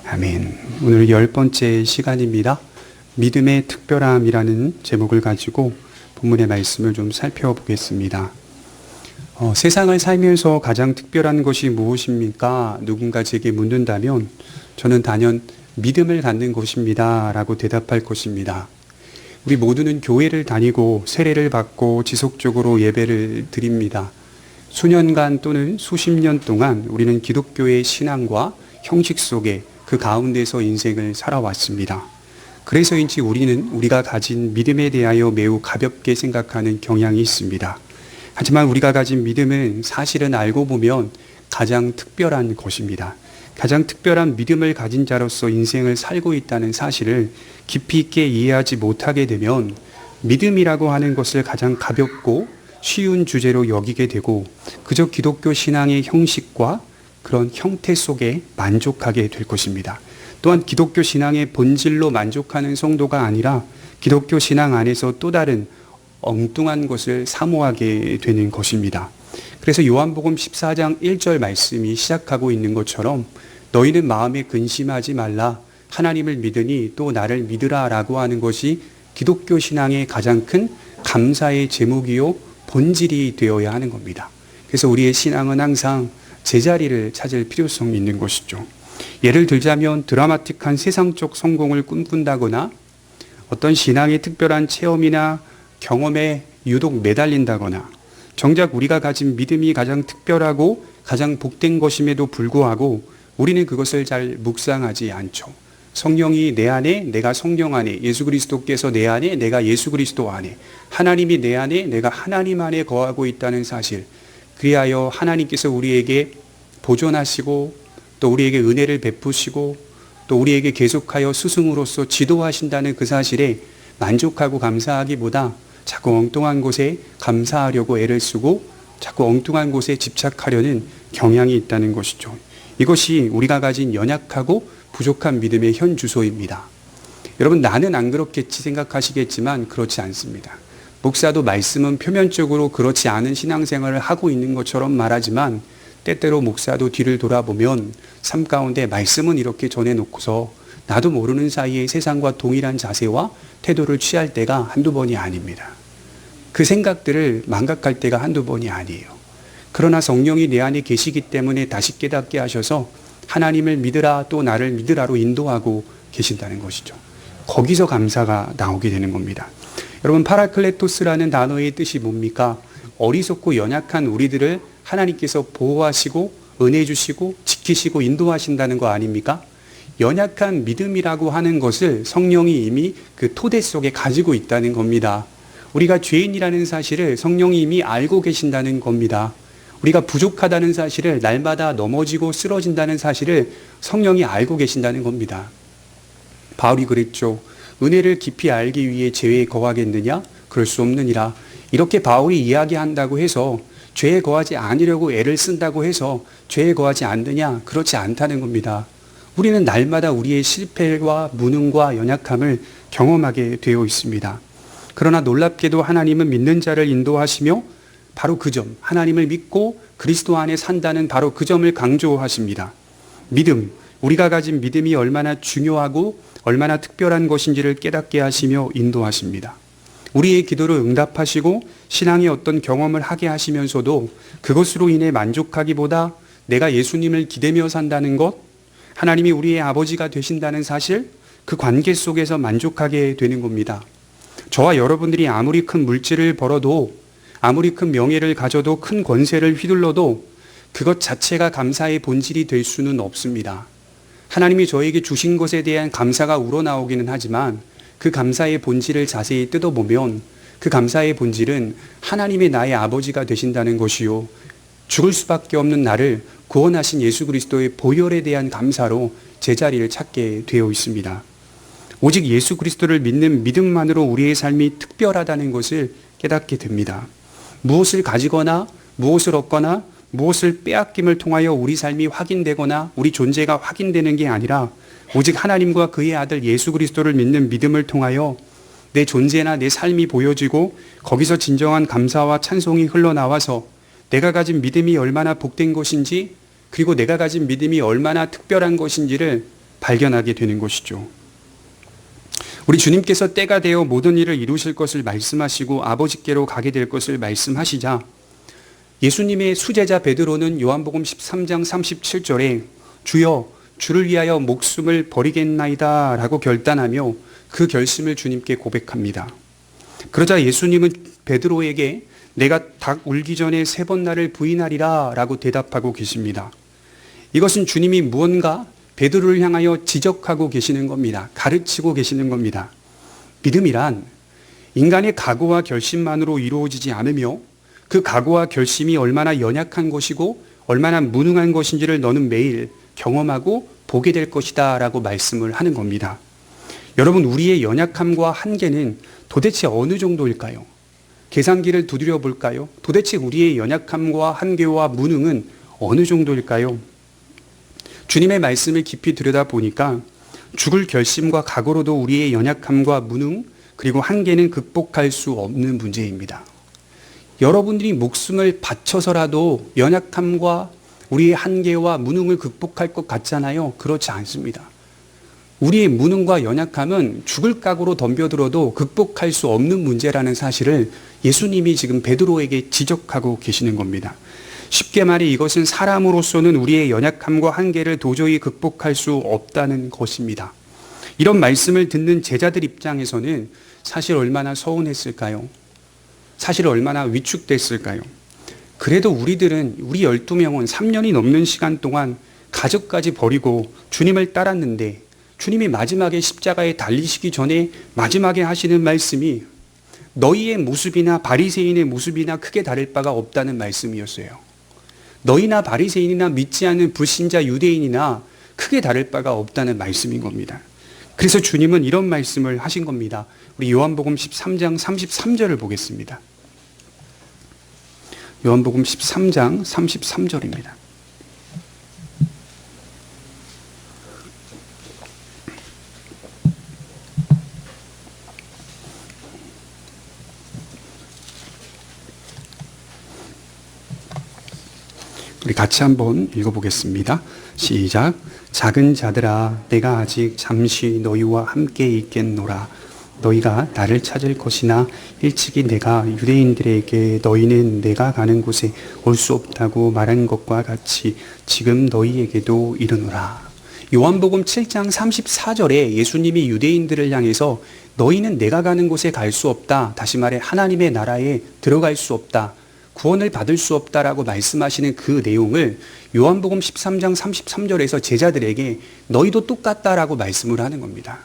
아멘. 오늘 10번째 시간입니다. 믿음의 특별함이라는 제목을 가지고 본문의 말씀을 좀 살펴보겠습니다. 세상을 살면서 가장 특별한 것이 무엇입니까? 누군가 제게 묻는다면 저는 단연 믿음을 갖는 것입니다 라고 대답할 것입니다. 우리 모두는 교회를 다니고 세례를 받고 지속적으로 예배를 드립니다. 수년간 또는 수십 년 동안 우리는 기독교의 신앙과 형식 속에 그 가운데서 인생을 살아왔습니다. 그래서인지 우리는 우리가 가진 믿음에 대하여 매우 가볍게 생각하는 경향이 있습니다. 하지만 우리가 가진 믿음은 사실은 알고 보면 가장 특별한 것입니다. 가장 특별한 믿음을 가진 자로서 인생을 살고 있다는 사실을 깊이 있게 이해하지 못하게 되면 믿음이라고 하는 것을 가장 가볍고 쉬운 주제로 여기게 되고 그저 기독교 신앙의 형식과 그런 형태 속에 만족하게 될 것입니다. 또한 기독교 신앙의 본질로 만족하는 성도가 아니라 기독교 신앙 안에서 또 다른 엉뚱한 것을 사모하게 되는 것입니다. 그래서 요한복음 14장 1절 말씀이 시작하고 있는 것처럼 너희는 마음에 근심하지 말라 하나님을 믿으니 또 나를 믿으라 라고 하는 것이 기독교 신앙의 가장 큰 감사의 제목이요 본질이 되어야 하는 겁니다. 그래서 우리의 신앙은 항상 제자리를 찾을 필요성이 있는 것이죠. 예를 들자면 드라마틱한 세상적 성공을 꿈꾼다거나 어떤 신앙의 특별한 체험이나 경험에 유독 매달린다거나 정작 우리가 가진 믿음이 가장 특별하고 가장 복된 것임에도 불구하고 우리는 그것을 잘 묵상하지 않죠. 성령이 내 안에, 내가 성령 안에, 예수 그리스도께서 내 안에, 내가 예수 그리스도 안에, 하나님이 내 안에, 내가 하나님 안에 거하고 있다는 사실, 그리하여 하나님께서 우리에게 보존하시고 또 우리에게 은혜를 베푸시고 또 우리에게 계속하여 스승으로서 지도하신다는 그 사실에 만족하고 감사하기보다 자꾸 엉뚱한 곳에 감사하려고 애를 쓰고 자꾸 엉뚱한 곳에 집착하려는 경향이 있다는 것이죠. 이것이 우리가 가진 연약하고 부족한 믿음의 현 주소입니다. 여러분, 나는 안 그렇겠지 생각하시겠지만 그렇지 않습니다. 목사도 말씀은 표면적으로 그렇지 않은 신앙생활을 하고 있는 것처럼 말하지만 때때로 목사도 뒤를 돌아보면 삶 가운데 말씀은 이렇게 전해놓고서 나도 모르는 사이에 세상과 동일한 자세와 태도를 취할 때가 한두 번이 아닙니다. 그 생각들을 망각할 때가 한두 번이 아니에요. 그러나 성령이 내 안에 계시기 때문에 다시 깨닫게 하셔서 하나님을 믿으라 또 나를 믿으라로 인도하고 계신다는 것이죠. 거기서 감사가 나오게 되는 겁니다. 여러분, 파라클레토스라는 단어의 뜻이 뭡니까? 어리석고 연약한 우리들을 하나님께서 보호하시고 은혜 주시고 지키시고 인도하신다는 거 아닙니까? 연약한 믿음이라고 하는 것을 성령이 이미 그 토대 속에 가지고 있다는 겁니다. 우리가 죄인이라는 사실을 성령이 이미 알고 계신다는 겁니다. 우리가 부족하다는 사실을, 날마다 넘어지고 쓰러진다는 사실을 성령이 알고 계신다는 겁니다. 바울이 그랬죠. 은혜를 깊이 알기 위해 죄에 거하겠느냐? 그럴 수 없느니라. 이렇게 바울이 이야기한다고 해서 죄에 거하지 않으려고 애를 쓴다고 해서 죄에 거하지 않느냐? 그렇지 않다는 겁니다. 우리는 날마다 우리의 실패와 무능과 연약함을 경험하게 되어 있습니다. 그러나 놀랍게도 하나님은 믿는 자를 인도하시며 바로 그 점, 하나님을 믿고 그리스도 안에 산다는 바로 그 점을 강조하십니다. 믿음, 우리가 가진 믿음이 얼마나 중요하고 얼마나 특별한 것인지를 깨닫게 하시며 인도하십니다. 우리의 기도를 응답하시고 신앙의 어떤 경험을 하게 하시면서도 그것으로 인해 만족하기보다 내가 예수님을 기대며 산다는 것, 하나님이 우리의 아버지가 되신다는 사실, 그 관계 속에서 만족하게 되는 겁니다. 저와 여러분들이 아무리 큰 물질을 벌어도, 아무리 큰 명예를 가져도, 큰 권세를 휘둘러도 그것 자체가 감사의 본질이 될 수는 없습니다. 하나님이 저에게 주신 것에 대한 감사가 우러나오기는 하지만 그 감사의 본질을 자세히 뜯어보면 그 감사의 본질은 하나님이 나의 아버지가 되신다는 것이요, 죽을 수밖에 없는 나를 구원하신 예수 그리스도의 보혈에 대한 감사로 제자리를 찾게 되어 있습니다. 오직 예수 그리스도를 믿는 믿음만으로 우리의 삶이 특별하다는 것을 깨닫게 됩니다. 무엇을 가지거나 무엇을 얻거나 무엇을 빼앗김을 통하여 우리 삶이 확인되거나 우리 존재가 확인되는 게 아니라 오직 하나님과 그의 아들 예수 그리스도를 믿는 믿음을 통하여 내 존재나 내 삶이 보여지고 거기서 진정한 감사와 찬송이 흘러나와서 내가 가진 믿음이 얼마나 복된 것인지, 그리고 내가 가진 믿음이 얼마나 특별한 것인지를 발견하게 되는 것이죠. 우리 주님께서 때가 되어 모든 일을 이루실 것을 말씀하시고 아버지께로 가게 될 것을 말씀하시자 예수님의 수제자 베드로는 요한복음 13장 37절에 주여 주를 위하여 목숨을 버리겠나이다 라고 결단하며 그 결심을 주님께 고백합니다. 그러자 예수님은 베드로에게 내가 닭 울기 전에 3번 나를 부인하리라 라고 대답하고 계십니다. 이것은 주님이 무언가 베드로를 향하여 지적하고 계시는 겁니다. 가르치고 계시는 겁니다. 믿음이란 인간의 각오와 결심만으로 이루어지지 않으며 그 각오와 결심이 얼마나 연약한 것이고 얼마나 무능한 것인지를 너는 매일 경험하고 보게 될 것이다 라고 말씀을 하는 겁니다. 여러분, 우리의 연약함과 한계는 도대체 어느 정도일까요? 계산기를 두드려 볼까요? 도대체 우리의 연약함과 한계와 무능은 어느 정도일까요? 주님의 말씀을 깊이 들여다보니까 죽을 결심과 각오로도 우리의 연약함과 무능 그리고 한계는 극복할 수 없는 문제입니다. 여러분들이 목숨을 바쳐서라도 연약함과 우리의 한계와 무능을 극복할 것 같잖아요. 그렇지 않습니다. 우리의 무능과 연약함은 죽을 각오로 덤벼들어도 극복할 수 없는 문제라는 사실을 예수님이 지금 베드로에게 지적하고 계시는 겁니다. 쉽게 말해 이것은 사람으로서는 우리의 연약함과 한계를 도저히 극복할 수 없다는 것입니다. 이런 말씀을 듣는 제자들 입장에서는 사실 얼마나 서운했을까요? 사실 얼마나 위축됐을까요? 그래도 우리 12명은 3년이 넘는 시간 동안 가족까지 버리고 주님을 따랐는데 주님이 마지막에 십자가에 달리시기 전에 마지막에 하시는 말씀이 너희의 모습이나 바리새인의 모습이나 크게 다를 바가 없다는 말씀이었어요. 너희나 바리새인이나 믿지 않는 불신자 유대인이나 크게 다를 바가 없다는 말씀인 겁니다. 그래서 주님은 이런 말씀을 하신 겁니다. 우리 요한복음 13장 33절을 보겠습니다. 요한복음 13장 33절입니다. 우리 같이 한번 읽어보겠습니다. 시작. 작은 자들아 내가 아직 잠시 너희와 함께 있겠노라. 너희가 나를 찾을 것이나 일찍이 내가 유대인들에게 너희는 내가 가는 곳에 올 수 없다고 말한 것과 같이 지금 너희에게도 이르노라. 요한복음 7장 34절에 예수님이 유대인들을 향해서 너희는 내가 가는 곳에 갈 수 없다. 다시 말해 하나님의 나라에 들어갈 수 없다. 구원을 받을 수 없다라고 말씀하시는 그 내용을 요한복음 13장 33절에서 제자들에게 너희도 똑같다라고 말씀을 하는 겁니다.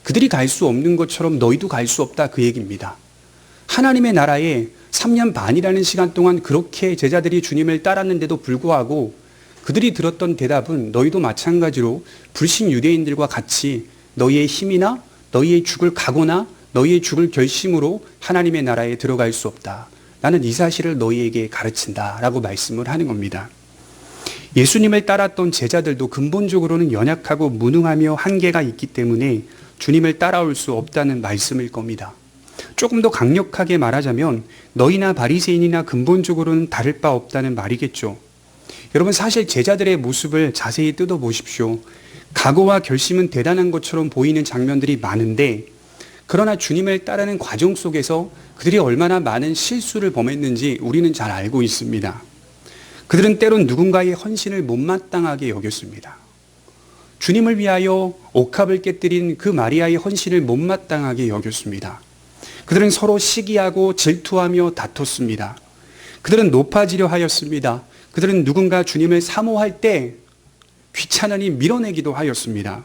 그들이 갈 수 없는 것처럼 너희도 갈 수 없다 그 얘기입니다. 하나님의 나라에 3년 반이라는 시간 동안 그렇게 제자들이 주님을 따랐는데도 불구하고 그들이 들었던 대답은 너희도 마찬가지로 불신 유대인들과 같이 너희의 힘이나 너희의 죽을 각오나 너희의 죽을 결심으로 하나님의 나라에 들어갈 수 없다. 나는 이 사실을 너희에게 가르친다 라고 말씀을 하는 겁니다. 예수님을 따랐던 제자들도 근본적으로는 연약하고 무능하며 한계가 있기 때문에 주님을 따라올 수 없다는 말씀일 겁니다. 조금 더 강력하게 말하자면 너희나 바리새인이나 근본적으로는 다를 바 없다는 말이겠죠. 여러분 사실 제자들의 모습을 자세히 뜯어보십시오. 각오와 결심은 대단한 것처럼 보이는 장면들이 많은데 그러나 주님을 따르는 과정 속에서 그들이 얼마나 많은 실수를 범했는지 우리는 잘 알고 있습니다. 그들은 때론 누군가의 헌신을 못마땅하게 여겼습니다. 주님을 위하여 옥합을 깨뜨린 그 마리아의 헌신을 못마땅하게 여겼습니다. 그들은 서로 시기하고 질투하며 다퉜습니다. 그들은 높아지려 하였습니다. 그들은 누군가 주님을 사모할 때 귀찮으니 밀어내기도 하였습니다.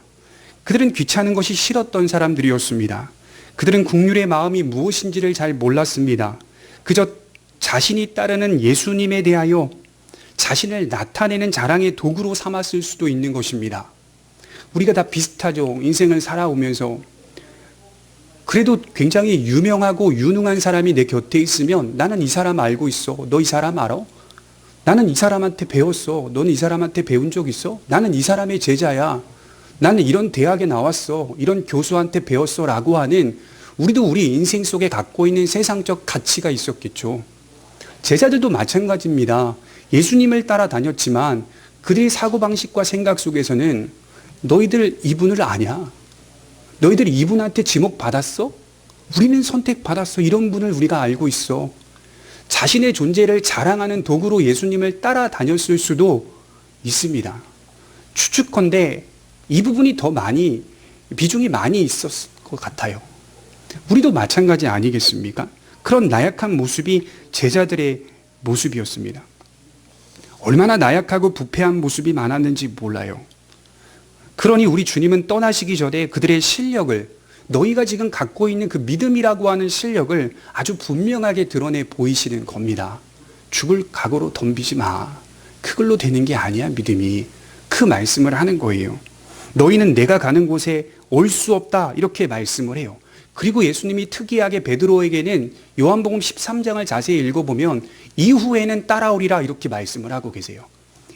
그들은 귀찮은 것이 싫었던 사람들이었습니다. 그들은 국률의 마음이 무엇인지를 잘 몰랐습니다. 그저 자신이 따르는 예수님에 대하여 자신을 나타내는 자랑의 도구로 삼았을 수도 있는 것입니다. 우리가 다 비슷하죠. 인생을 살아오면서. 그래도 굉장히 유명하고 유능한 사람이 내 곁에 있으면 나는 이 사람 알고 있어. 너 이 사람 알아? 나는 이 사람한테 배웠어. 너는 이 사람한테 배운 적 있어? 나는 이 사람의 제자야. 나는 이런 대학에 나왔어. 이런 교수한테 배웠어. 라고 하는 우리도 우리 인생 속에 갖고 있는 세상적 가치가 있었겠죠. 제자들도 마찬가지입니다. 예수님을 따라다녔지만 그들의 사고방식과 생각 속에서는 너희들 이분을 아냐? 너희들 이분한테 지목 받았어? 우리는 선택받았어. 이런 분을 우리가 알고 있어. 자신의 존재를 자랑하는 도구로 예수님을 따라다녔을 수도 있습니다. 추측컨대 이 부분이 더 비중이 많이 있었을 것 같아요. 우리도 마찬가지 아니겠습니까? 그런 나약한 모습이 제자들의 모습이었습니다. 얼마나 나약하고 부패한 모습이 많았는지 몰라요. 그러니 우리 주님은 떠나시기 전에 그들의 실력을, 너희가 지금 갖고 있는 그 믿음이라고 하는 실력을 아주 분명하게 드러내 보이시는 겁니다. 죽을 각오로 덤비지 마. 그걸로 되는 게 아니야, 믿음이. 그 말씀을 하는 거예요. 너희는 내가 가는 곳에 올 수 없다. 이렇게 말씀을 해요. 그리고 예수님이 특이하게 베드로에게는 요한복음 13장을 자세히 읽어보면 이후에는 따라오리라 이렇게 말씀을 하고 계세요.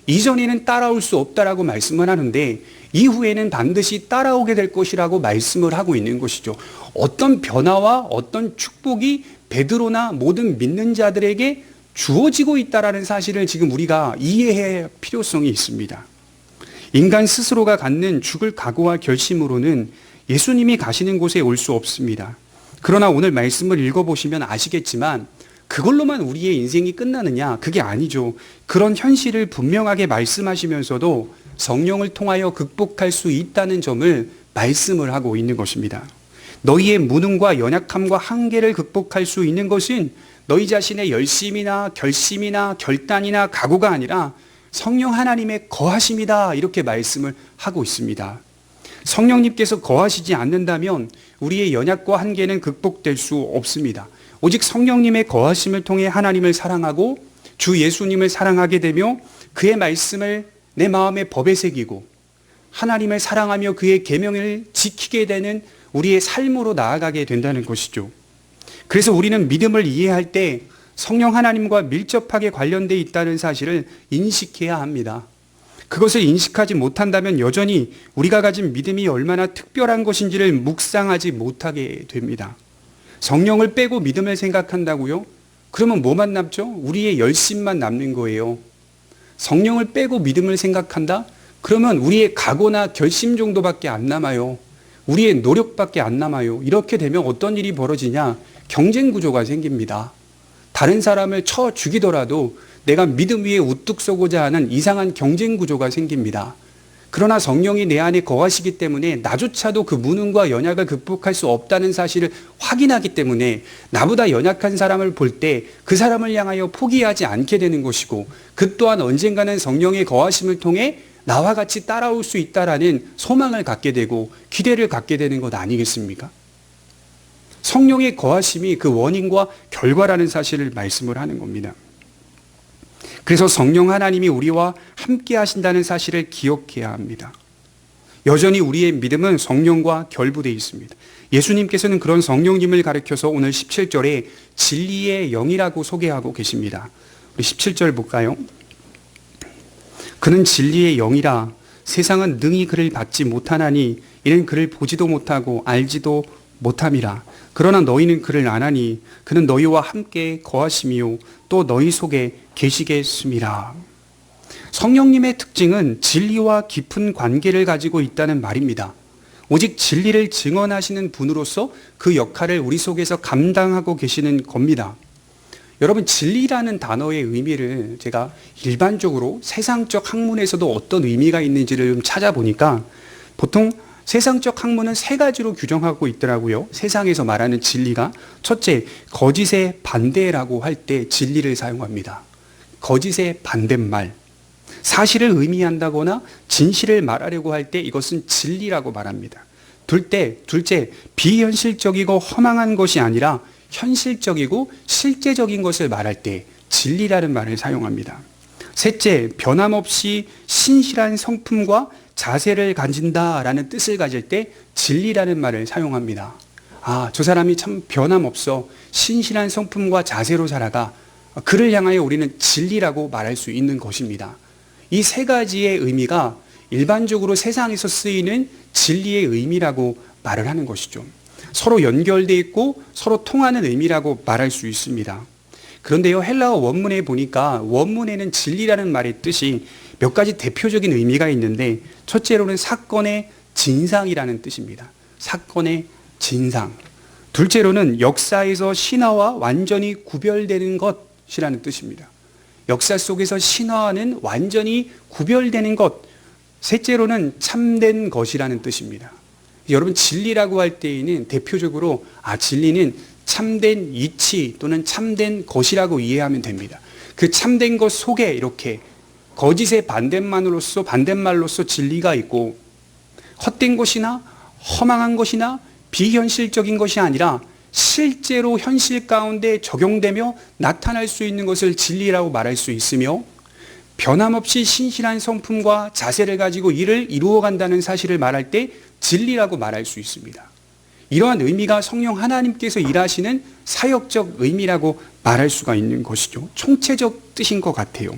이전에는 따라올 수 없다라고 말씀을 하는데 이후에는 반드시 따라오게 될 것이라고 말씀을 하고 있는 것이죠. 어떤 변화와 어떤 축복이 베드로나 모든 믿는 자들에게 주어지고 있다라는 사실을 지금 우리가 이해할 필요성이 있습니다. 인간 스스로가 갖는 죽을 각오와 결심으로는 예수님이 가시는 곳에 올 수 없습니다. 그러나 오늘 말씀을 읽어보시면 아시겠지만 그걸로만 우리의 인생이 끝나느냐? 그게 아니죠. 그런 현실을 분명하게 말씀하시면서도 성령을 통하여 극복할 수 있다는 점을 말씀을 하고 있는 것입니다. 너희의 무능과 연약함과 한계를 극복할 수 있는 것은 너희 자신의 열심이나 결심이나 결단이나 각오가 아니라 성령 하나님의 거하심이다. 이렇게 말씀을 하고 있습니다. 성령님께서 거하시지 않는다면 우리의 연약과 한계는 극복될 수 없습니다. 오직 성령님의 거하심을 통해 하나님을 사랑하고 주 예수님을 사랑하게 되며 그의 말씀을 내 마음의 법에 새기고 하나님을 사랑하며 그의 계명을 지키게 되는 우리의 삶으로 나아가게 된다는 것이죠. 그래서 우리는 믿음을 이해할 때 성령 하나님과 밀접하게 관련되어 있다는 사실을 인식해야 합니다. 그것을 인식하지 못한다면 여전히 우리가 가진 믿음이 얼마나 특별한 것인지를 묵상하지 못하게 됩니다. 성령을 빼고 믿음을 생각한다고요? 그러면 뭐만 남죠? 우리의 열심만 남는 거예요. 성령을 빼고 믿음을 생각한다? 그러면 우리의 각오나 결심 정도밖에 안 남아요. 우리의 노력밖에 안 남아요. 이렇게 되면 어떤 일이 벌어지냐? 경쟁 구조가 생깁니다. 다른 사람을 쳐 죽이더라도 내가 믿음 위에 우뚝 서고자 하는 이상한 경쟁 구조가 생깁니다. 그러나 성령이 내 안에 거하시기 때문에 나조차도 그 무능과 연약을 극복할 수 없다는 사실을 확인하기 때문에 나보다 연약한 사람을 볼 때 그 사람을 향하여 포기하지 않게 되는 것이고 그 또한 언젠가는 성령의 거하심을 통해 나와 같이 따라올 수 있다라는 소망을 갖게 되고 기대를 갖게 되는 것 아니겠습니까? 성령의 거하심이 그 원인과 결과라는 사실을 말씀을 하는 겁니다. 그래서 성령 하나님이 우리와 함께 하신다는 사실을 기억해야 합니다. 여전히 우리의 믿음은 성령과 결부되어 있습니다. 예수님께서는 그런 성령님을 가리켜서 오늘 17절에 진리의 영이라고 소개하고 계십니다. 우리 17절 볼까요? 그는 진리의 영이라 세상은 능히 그를 받지 못하나니 이는 그를 보지도 못하고 알지도 못함이라. 그러나 너희는 그를 아나니 그는 너희와 함께 거하심이요 또 너희 속에 계시겠음이라. 성령님의 특징은 진리와 깊은 관계를 가지고 있다는 말입니다. 오직 진리를 증언하시는 분으로서 그 역할을 우리 속에서 감당하고 계시는 겁니다. 여러분, 진리라는 단어의 의미를 제가 일반적으로 세상적 학문에서도 어떤 의미가 있는지를 좀 찾아보니까 보통 세상적 학문은 세 가지로 규정하고 있더라고요. 세상에서 말하는 진리가. 첫째, 거짓의 반대라고 할 때 진리를 사용합니다. 거짓의 반대말. 사실을 의미한다거나 진실을 말하려고 할 때 이것은 진리라고 말합니다. 둘째, 비현실적이고 허망한 것이 아니라 현실적이고 실제적인 것을 말할 때 진리라는 말을 사용합니다. 셋째, 변함없이 신실한 성품과 자세를 가진다라는 뜻을 가질 때 진리라는 말을 사용합니다. 아, 저 사람이 참 변함없어. 신실한 성품과 자세로 살아가. 그를 향하여 우리는 진리라고 말할 수 있는 것입니다. 이 세 가지의 의미가 일반적으로 세상에서 쓰이는 진리의 의미라고 말을 하는 것이죠. 서로 연결되어 있고 서로 통하는 의미라고 말할 수 있습니다. 그런데요, 헬라어 원문에 보니까 원문에는 진리라는 말의 뜻이 몇 가지 대표적인 의미가 있는데, 첫째로는 사건의 진상이라는 뜻입니다. 사건의 진상. 둘째로는 역사에서 신화와 완전히 구별되는 것이라는 뜻입니다. 역사 속에서 신화와는 완전히 구별되는 것. 셋째로는 참된 것이라는 뜻입니다. 여러분, 진리라고 할 때에는 대표적으로 진리는 참된 이치 또는 참된 것이라고 이해하면 됩니다. 그 참된 것 속에 이렇게 거짓의 반대말로서 진리가 있고, 헛된 것이나 허망한 것이나 비현실적인 것이 아니라 실제로 현실 가운데 적용되며 나타날 수 있는 것을 진리라고 말할 수 있으며, 변함없이 신실한 성품과 자세를 가지고 일을 이루어간다는 사실을 말할 때 진리라고 말할 수 있습니다. 이러한 의미가 성령 하나님께서 일하시는 사역적 의미라고 말할 수가 있는 것이죠. 총체적 뜻인 것 같아요.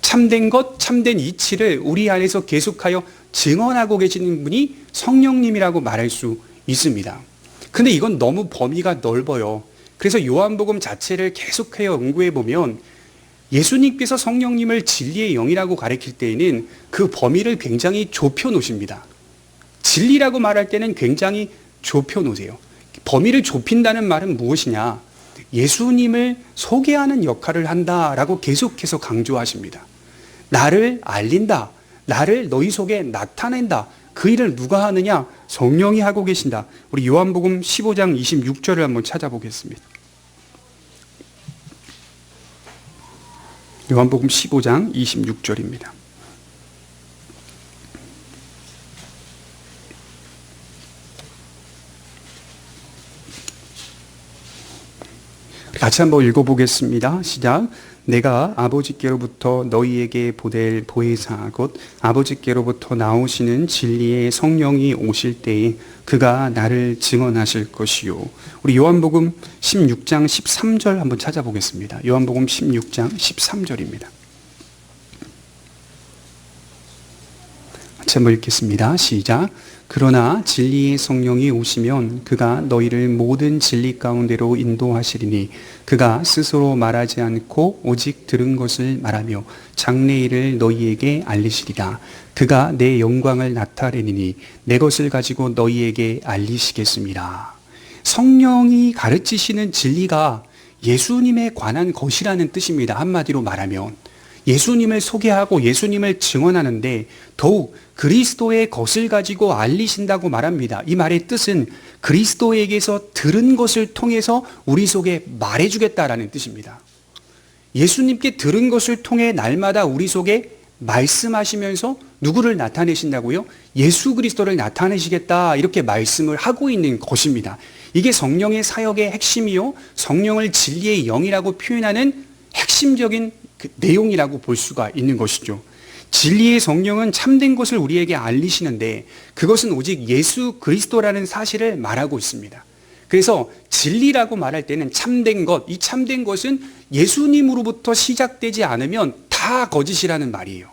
참된 것, 참된 이치를 우리 안에서 계속하여 증언하고 계시는 분이 성령님이라고 말할 수 있습니다. 근데 이건 너무 범위가 넓어요. 그래서 요한복음 자체를 계속하여 연구해 보면 예수님께서 성령님을 진리의 영이라고 가리킬 때에는 그 범위를 굉장히 좁혀 놓으십니다. 진리라고 말할 때는 굉장히 좁혀 놓으세요. 범위를 좁힌다는 말은 무엇이냐? 예수님을 소개하는 역할을 한다라고 계속해서 강조하십니다. 나를 알린다. 나를 너희 속에 나타낸다. 그 일을 누가 하느냐? 성령이 하고 계신다. 우리 요한복음 15장 26절을 한번 찾아보겠습니다. 요한복음 15장 26절입니다. 같이 한번 읽어보겠습니다. 시작. 내가 아버지께로부터 너희에게 보낼 보혜사 곧 아버지께로부터 나오시는 진리의 성령이 오실 때에 그가 나를 증언하실 것이요. 우리 요한복음 16장 13절 한번 찾아보겠습니다. 요한복음 16장 13절입니다. 같이 한번 읽겠습니다. 시작. 그러나 진리의 성령이 오시면 그가 너희를 모든 진리 가운데로 인도하시리니 그가 스스로 말하지 않고 오직 들은 것을 말하며 장래일을 너희에게 알리시리라. 그가 내 영광을 나타내리니 내 것을 가지고 너희에게 알리시겠습니다. 성령이 가르치시는 진리가 예수님에 관한 것이라는 뜻입니다. 한마디로 말하면 예수님을 소개하고 예수님을 증언하는데 더욱 그리스도의 것을 가지고 알리신다고 말합니다. 이 말의 뜻은 그리스도에게서 들은 것을 통해서 우리 속에 말해주겠다라는 뜻입니다. 예수님께 들은 것을 통해 날마다 우리 속에 말씀하시면서 누구를 나타내신다고요? 예수 그리스도를 나타내시겠다, 이렇게 말씀을 하고 있는 것입니다. 이게 성령의 사역의 핵심이요, 성령을 진리의 영이라고 표현하는 핵심적인 그 내용이라고 볼 수가 있는 것이죠. 진리의 성령은 참된 것을 우리에게 알리시는데 그것은 오직 예수 그리스도라는 사실을 말하고 있습니다. 그래서 진리라고 말할 때는 참된 것, 이 참된 것은 예수님으로부터 시작되지 않으면 다 거짓이라는 말이에요.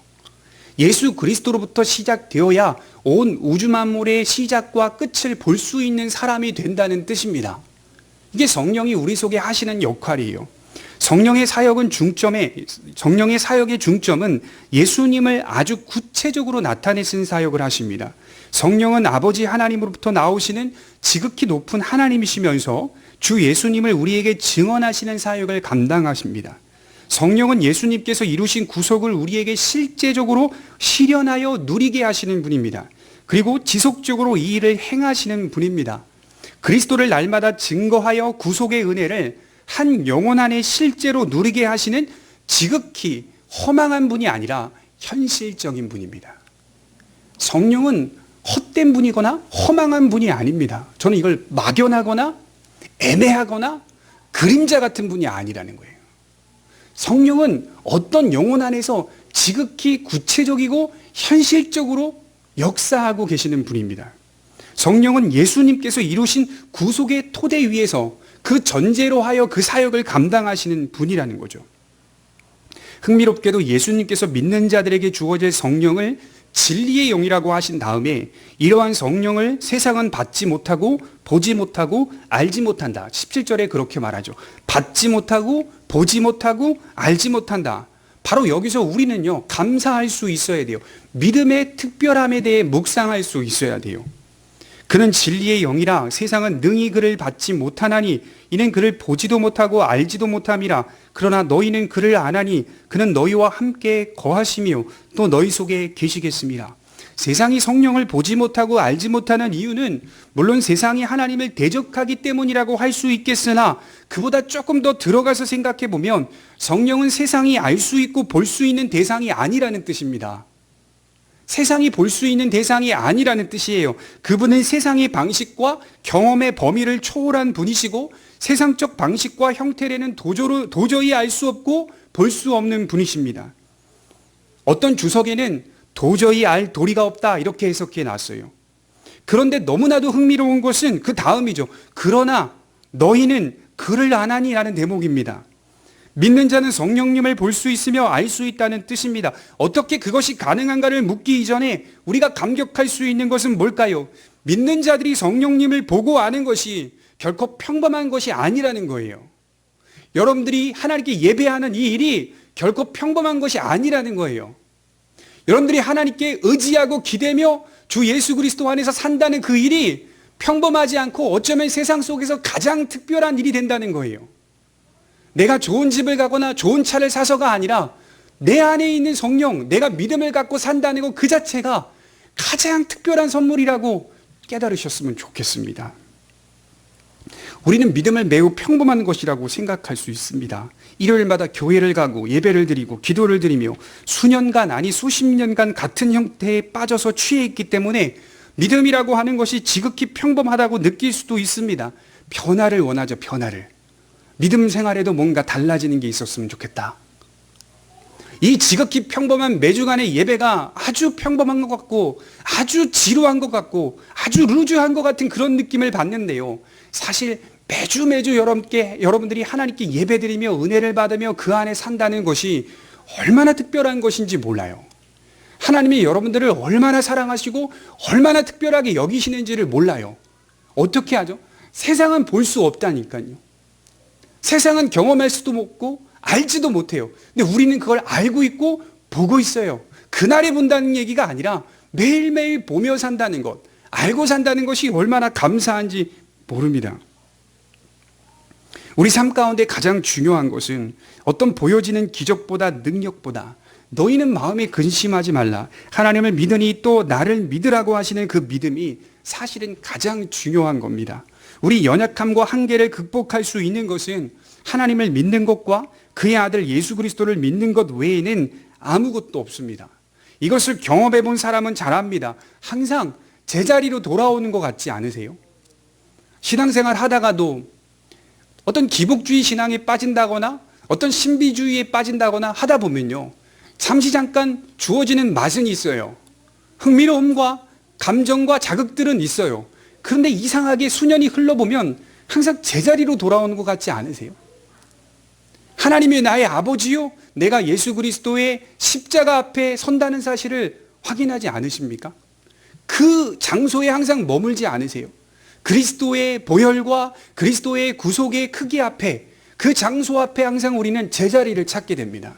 예수 그리스도로부터 시작되어야 온 우주 만물의 시작과 끝을 볼 수 있는 사람이 된다는 뜻입니다. 이게 성령이 우리 속에 하시는 역할이에요. 성령의 사역의 중점은 예수님을 아주 구체적으로 나타내신 사역을 하십니다. 성령은 아버지 하나님으로부터 나오시는 지극히 높은 하나님이시면서 주 예수님을 우리에게 증언하시는 사역을 감당하십니다. 성령은 예수님께서 이루신 구속을 우리에게 실제적으로 실현하여 누리게 하시는 분입니다. 그리고 지속적으로 이 일을 행하시는 분입니다. 그리스도를 날마다 증거하여 구속의 은혜를 한 영혼 안에 실제로 누리게 하시는 지극히 허망한 분이 아니라 현실적인 분입니다. 성령은 헛된 분이거나 허망한 분이 아닙니다. 저는 이걸 막연하거나 애매하거나 그림자 같은 분이 아니라는 거예요. 성령은 어떤 영혼 안에서 지극히 구체적이고 현실적으로 역사하고 계시는 분입니다. 성령은 예수님께서 이루신 구속의 토대 위에서 그 전제로 하여 그 사역을 감당하시는 분이라는 거죠. 흥미롭게도 예수님께서 믿는 자들에게 주어질 성령을 진리의 영이라고 하신 다음에 이러한 성령을 세상은 받지 못하고 보지 못하고 알지 못한다. 17절에 그렇게 말하죠. 받지 못하고 보지 못하고 알지 못한다. 바로 여기서 우리는요, 감사할 수 있어야 돼요. 믿음의 특별함에 대해 묵상할 수 있어야 돼요. 그는 진리의 영이라 세상은 능히 그를 받지 못하나니 이는 그를 보지도 못하고 알지도 못함이라. 그러나 너희는 그를 아나니 그는 너희와 함께 거하시며 또 너희 속에 계시겠습니다. 세상이 성령을 보지 못하고 알지 못하는 이유는 물론 세상이 하나님을 대적하기 때문이라고 할 수 있겠으나 그보다 조금 더 들어가서 생각해 보면 성령은 세상이 알 수 있고 볼 수 있는 대상이 아니라는 뜻입니다. 세상이 볼 수 있는 대상이 아니라는 뜻이에요. 그분은 세상의 방식과 경험의 범위를 초월한 분이시고 세상적 방식과 형태라는 도저히 알 수 없고 볼 수 없는 분이십니다. 어떤 주석에는 도저히 알 도리가 없다 이렇게 해석해 놨어요. 그런데 너무나도 흥미로운 것은 그 다음이죠. 그러나 너희는 그를 아나니 라는 대목입니다. 믿는 자는 성령님을 볼 수 있으며 알 수 있다는 뜻입니다. 어떻게 그것이 가능한가를 묻기 이전에 우리가 감격할 수 있는 것은 뭘까요? 믿는 자들이 성령님을 보고 아는 것이 결코 평범한 것이 아니라는 거예요. 여러분들이 하나님께 예배하는 이 일이 결코 평범한 것이 아니라는 거예요. 여러분들이 하나님께 의지하고 기대며 주 예수 그리스도 안에서 산다는 그 일이 평범하지 않고 어쩌면 세상 속에서 가장 특별한 일이 된다는 거예요. 내가 좋은 집을 가거나 좋은 차를 사서가 아니라 내 안에 있는 성령, 내가 믿음을 갖고 산다는 것 그 자체가 가장 특별한 선물이라고 깨달으셨으면 좋겠습니다. 우리는 믿음을 매우 평범한 것이라고 생각할 수 있습니다. 일요일마다 교회를 가고 예배를 드리고 기도를 드리며 수년간 아니 수십 년간 같은 형태에 빠져서 취해 있기 때문에 믿음이라고 하는 것이 지극히 평범하다고 느낄 수도 있습니다. 변화를 원하죠. 변화를. 믿음 생활에도 뭔가 달라지는 게 있었으면 좋겠다. 이 지극히 평범한 매주간의 예배가 아주 평범한 것 같고 아주 지루한 것 같고 아주 루즈한 것 같은 그런 느낌을 받는데요. 사실 매주 여러분들이 하나님께 예배드리며 은혜를 받으며 그 안에 산다는 것이 얼마나 특별한 것인지 몰라요. 하나님이 여러분들을 얼마나 사랑하시고 얼마나 특별하게 여기시는지를 몰라요. 어떻게 하죠? 세상은 볼 수 없다니까요. 세상은 경험할 수도 없고 알지도 못해요. 근데 우리는 그걸 알고 있고 보고 있어요. 그날에 본다는 얘기가 아니라 매일매일 보며 산다는 것, 알고 산다는 것이 얼마나 감사한지 모릅니다. 우리 삶 가운데 가장 중요한 것은 어떤 보여지는 기적보다 능력보다 너희는 마음에 근심하지 말라. 하나님을 믿으니 또 나를 믿으라고 하시는 그 믿음이 사실은 가장 중요한 겁니다. 우리 연약함과 한계를 극복할 수 있는 것은 하나님을 믿는 것과 그의 아들 예수 그리스도를 믿는 것 외에는 아무것도 없습니다. 이것을 경험해 본 사람은 잘 압니다. 항상 제자리로 돌아오는 것 같지 않으세요? 신앙생활 하다가도 어떤 기복주의 신앙에 빠진다거나 어떤 신비주의에 빠진다거나 하다 보면요, 잠시 잠깐 주어지는 맛은 있어요. 흥미로움과 감정과 자극들은 있어요. 그런데 이상하게 수년이 흘러보면 항상 제자리로 돌아오는 것 같지 않으세요? 하나님이 나의 아버지요, 내가 예수 그리스도의 십자가 앞에 선다는 사실을 확인하지 않으십니까? 그 장소에 항상 머물지 않으세요? 그리스도의 보혈과 그리스도의 구속의 크기 앞에, 그 장소 앞에 항상 우리는 제자리를 찾게 됩니다.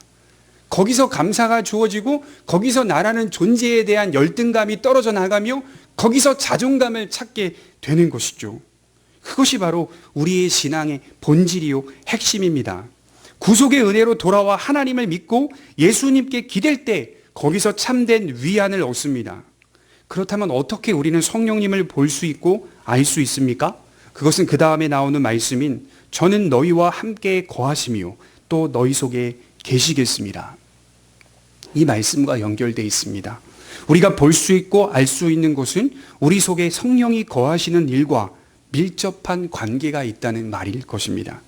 거기서 감사가 주어지고 거기서 나라는 존재에 대한 열등감이 떨어져 나가며 거기서 자존감을 찾게 되는 것이죠. 그것이 바로 우리의 신앙의 본질이요 핵심입니다. 구속의 은혜로 돌아와 하나님을 믿고 예수님께 기댈 때 거기서 참된 위안을 얻습니다. 그렇다면 어떻게 우리는 성령님을 볼 수 있고 알 수 있습니까? 그것은 그 다음에 나오는 말씀인 저는 너희와 함께 거하시며 또 너희 속에 계시겠습니다. 이 말씀과 연결되어 있습니다. 우리가 볼 수 있고 알 수 있는 것은 우리 속에 성령이 거하시는 일과 밀접한 관계가 있다는 말일 것입니다.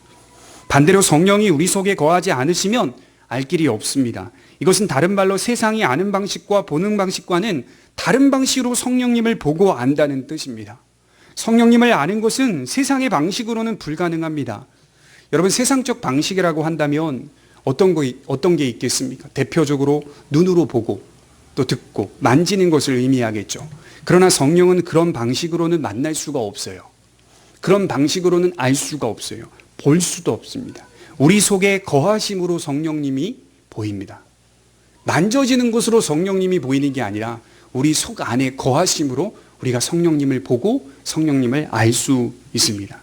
반대로 성령이 우리 속에 거하지 않으시면 알 길이 없습니다. 이것은 다른 말로 세상이 아는 방식과 보는 방식과는 다른 방식으로 성령님을 보고 안다는 뜻입니다. 성령님을 아는 것은 세상의 방식으로는 불가능합니다. 여러분, 세상적 방식이라고 한다면 어떤 게 있겠습니까? 대표적으로 눈으로 보고 또 듣고 만지는 것을 의미하겠죠. 그러나 성령은 그런 방식으로는 만날 수가 없어요. 그런 방식으로는 알 수가 없어요. 볼 수도 없습니다. 우리 속에 거하심으로 성령님이 보입니다. 만져지는 것으로 성령님이 보이는 게 아니라 우리 속 안에 거하심으로 우리가 성령님을 보고 성령님을 알 수 있습니다.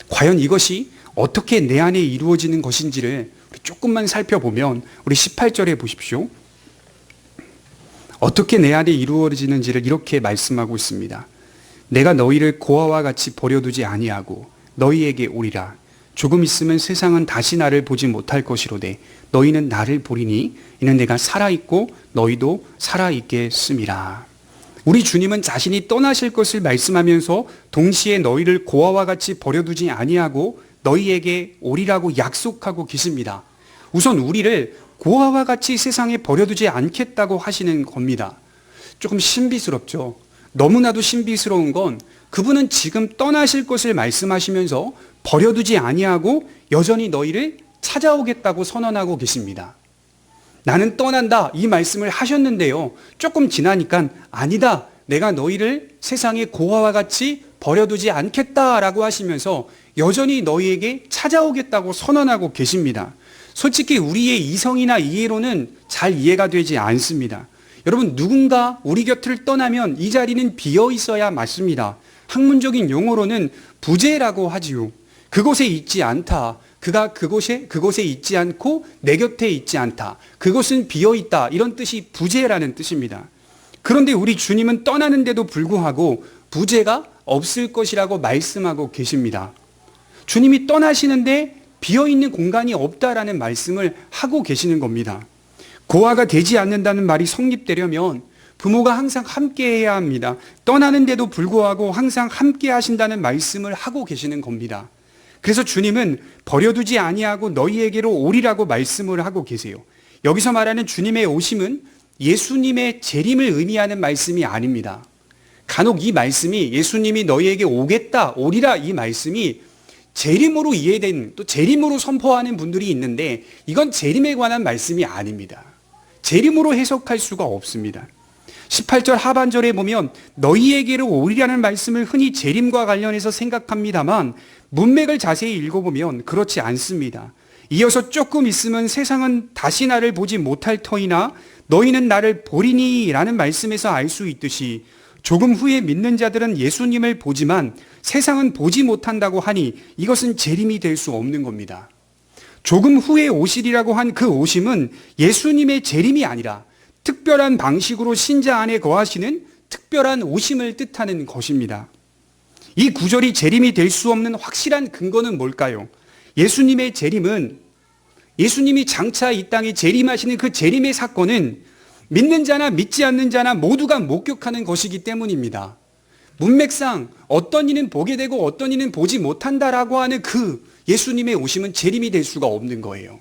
과연 이것이 어떻게 내 안에 이루어지는 것인지를 조금만 살펴보면 우리 18절에 보십시오. 어떻게 내 안에 이루어지는지를 이렇게 말씀하고 있습니다. 내가 너희를 고아와 같이 버려두지 아니하고 너희에게 오리라. 조금 있으면 세상은 다시 나를 보지 못할 것이로되 너희는 나를 보리니 이는 내가 살아있고 너희도 살아있겠음이라. 우리 주님은 자신이 떠나실 것을 말씀하면서 동시에 너희를 고아와 같이 버려두지 아니하고 너희에게 오리라고 약속하고 계십니다. 우선 우리를 고아와 같이 세상에 버려두지 않겠다고 하시는 겁니다. 조금 신비스럽죠. 너무나도 신비스러운 건 그분은 지금 떠나실 것을 말씀하시면서 버려두지 아니하고 여전히 너희를 찾아오겠다고 선언하고 계십니다. 나는 떠난다 이 말씀을 하셨는데요. 조금 지나니까 아니다. 내가 너희를 세상의 고아와 같이 버려두지 않겠다라고 하시면서 여전히 너희에게 찾아오겠다고 선언하고 계십니다. 솔직히 우리의 이성이나 이해로는 잘 이해가 되지 않습니다. 여러분, 누군가 우리 곁을 떠나면 이 자리는 비어 있어야 맞습니다. 학문적인 용어로는 부재라고 하지요. 그곳에 있지 않다. 그가 그곳에 있지 않고 내 곁에 있지 않다. 그곳은 비어 있다. 이런 뜻이 부재라는 뜻입니다. 그런데 우리 주님은 떠나는데도 불구하고 부재가 없을 것이라고 말씀하고 계십니다. 주님이 떠나시는데 비어있는 공간이 없다라는 말씀을 하고 계시는 겁니다. 고아가 되지 않는다는 말이 성립되려면 부모가 항상 함께 해야 합니다. 떠나는데도 불구하고 항상 함께 하신다는 말씀을 하고 계시는 겁니다. 그래서 주님은 버려두지 아니하고 너희에게로 오리라고 말씀을 하고 계세요. 여기서 말하는 주님의 오심은 예수님의 재림을 의미하는 말씀이 아닙니다. 간혹 이 말씀이 예수님이 너희에게 오겠다, 오리라 이 말씀이 재림으로 이해된, 또 재림으로 선포하는 분들이 있는데 이건 재림에 관한 말씀이 아닙니다. 재림으로 해석할 수가 없습니다. 18절 하반절에 보면 너희에게로 오리라는 말씀을 흔히 재림과 관련해서 생각합니다만 문맥을 자세히 읽어보면 그렇지 않습니다. 이어서 조금 있으면 세상은 다시 나를 보지 못할 터이나 너희는 나를 보리니 라는 말씀에서 알 수 있듯이 조금 후에 믿는 자들은 예수님을 보지만 세상은 보지 못한다고 하니 이것은 재림이 될 수 없는 겁니다. 조금 후에 오시리라고 한 그 오심은 예수님의 재림이 아니라 특별한 방식으로 신자 안에 거하시는 특별한 오심을 뜻하는 것입니다. 이 구절이 재림이 될 수 없는 확실한 근거는 뭘까요? 예수님의 재림은, 예수님이 장차 이 땅에 재림하시는 그 재림의 사건은 믿는 자나 믿지 않는 자나 모두가 목격하는 것이기 때문입니다. 문맥상 어떤 이는 보게 되고 어떤 이는 보지 못한다라고 하는 그 예수님의 오심은 재림이 될 수가 없는 거예요.